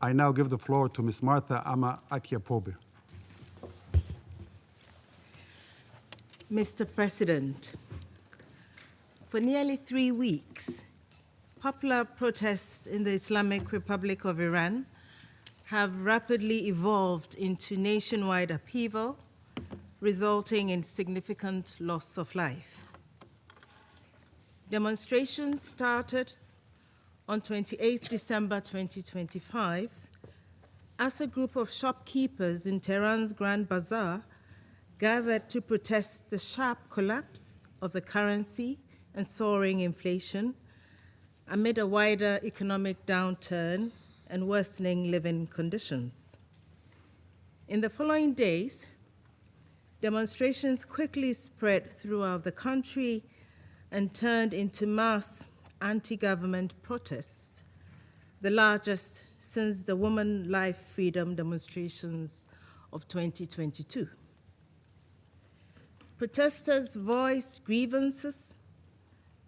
I now give the floor to Ms. Martha Ama Akyaa Pobee. Mr. President, for nearly 3 weeks, popular protests in the Islamic Republic of Iran have rapidly evolved into nationwide upheaval, resulting in significant loss of life. Demonstrations started on 28 December 2025 as a group of shopkeepers in Tehran's Grand Bazaar gathered to protest the sharp collapse of the currency and soaring inflation amid a wider economic downturn and worsening living conditions. In the following days, demonstrations quickly spread throughout the country and turned into mass anti-government protests, the largest since the Women Life Freedom demonstrations of 2022. Protesters voiced grievances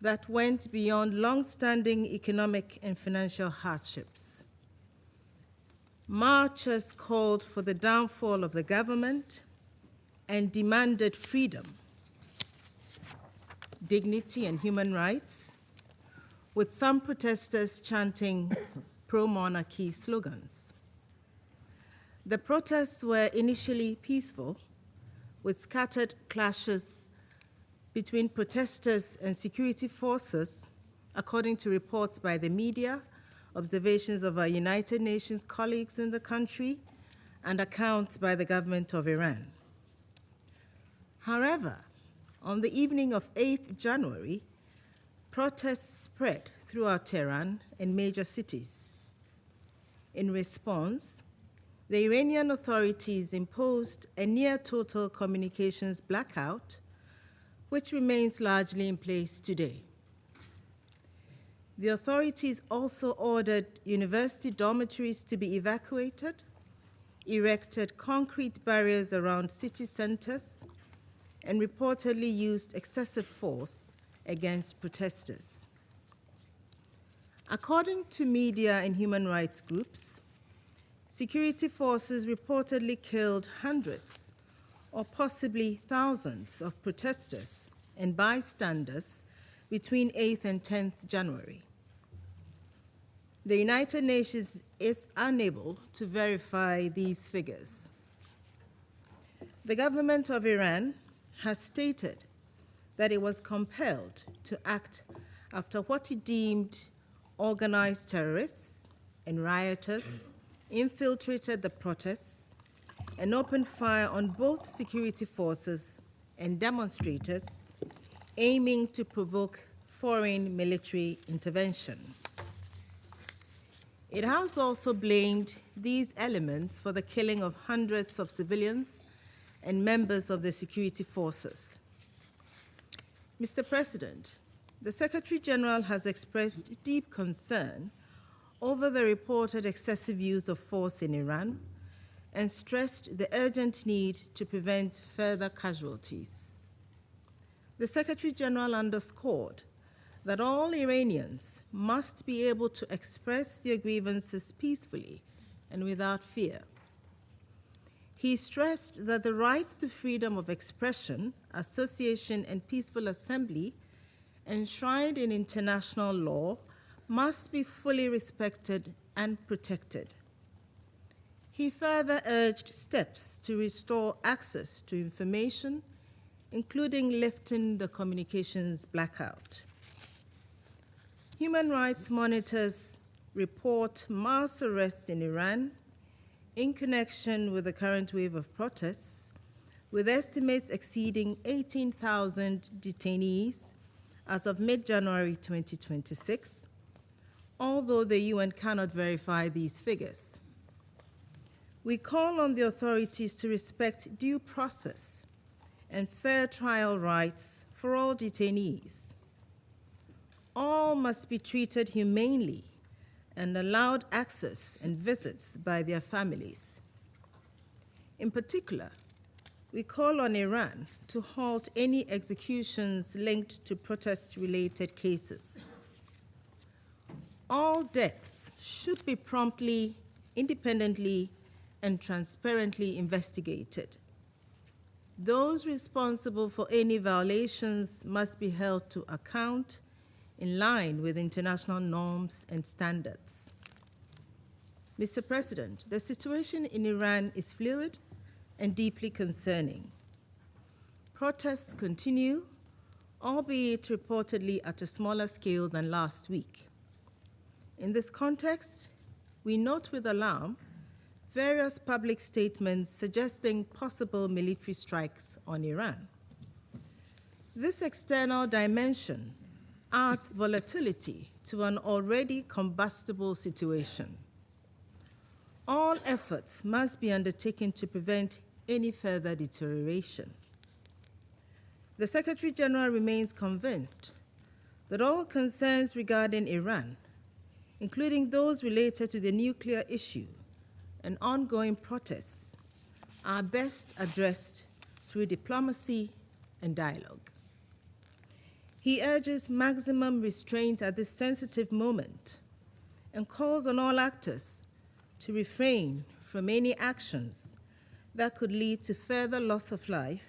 that went beyond long-standing economic and financial hardships. Marchers called for the downfall of the government and demanded freedom, dignity, and human rights, with some protesters chanting pro-monarchy slogans. The protests were initially peaceful, with scattered clashes between protesters and security forces, according to reports by the media, observations of our United Nations colleagues in the country, and accounts by the government of Iran. However, on the evening of 8th January, protests spread throughout Tehran and major cities. In response, the Iranian authorities imposed a near-total communications blackout, which remains largely in place today. The authorities also ordered university dormitories to be evacuated, erected concrete barriers around city centers, and reportedly used excessive force against protesters. According to media and human rights groups, security forces reportedly killed hundreds or possibly thousands of protesters and bystanders between 8th and 10th January. The United Nations is unable to verify these figures. The government of Iran has stated that it was compelled to act after what it deemed organized terrorists and rioters infiltrated the protests and opened fire on both security forces and demonstrators, aiming to provoke foreign military intervention. It has also blamed these elements for the killing of hundreds of civilians and members of the security forces. Mr. President, the Secretary-General has expressed deep concern over the reported excessive use of force in Iran and stressed the urgent need to prevent further casualties. The Secretary-General underscored that all Iranians must be able to express their grievances peacefully and without fear. He stressed that the rights to freedom of expression, association, and peaceful assembly enshrined in international law must be fully respected and protected. He further urged steps to restore access to information, including lifting the communications blackout. Human rights monitors report mass arrests in Iran in connection with the current wave of protests, with estimates exceeding 18,000 detainees as of mid-January 2026, although the UN cannot verify these figures. We call on the authorities to respect due process and fair trial rights for all detainees. All must be treated humanely and allowed access and visits by their families. In particular, we call on Iran to halt any executions linked to protest-related cases. All deaths should be promptly independently and transparently investigated. Those responsible for any violations must be held to account in line with international norms and standards. Mr. President, the situation in Iran is fluid and deeply concerning. Protests continue, albeit reportedly at a smaller scale than last week. In this context, we note with alarm various public statements suggesting possible military strikes on Iran. This external dimension adds volatility to an already combustible situation. All efforts must be undertaken to prevent any further deterioration. The Secretary-General remains convinced that all concerns regarding Iran, including those related to the nuclear issue and ongoing protests, are best addressed through diplomacy and dialogue. He urges maximum restraint at this sensitive moment and calls on all actors to refrain from any actions that could lead to further loss of life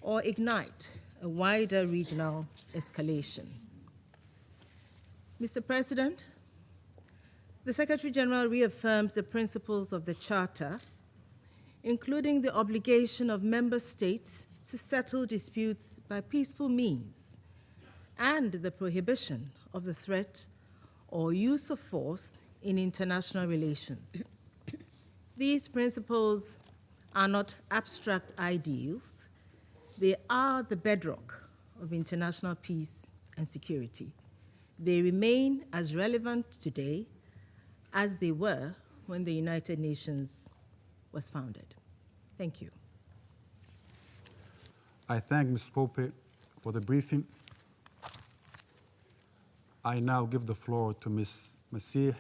or ignite a wider regional escalation. Mr. President, the Secretary-General reaffirms the principles of the Charter, including the obligation of member states to settle disputes by peaceful means and the prohibition of the threat or use of force in international relations. These principles are not abstract ideals. They are the bedrock of international peace and security. They remain as relevant today as they were when the United Nations was founded. Thank you. I thank Ms. Pobee for the briefing. I now give the floor to Ms. Masih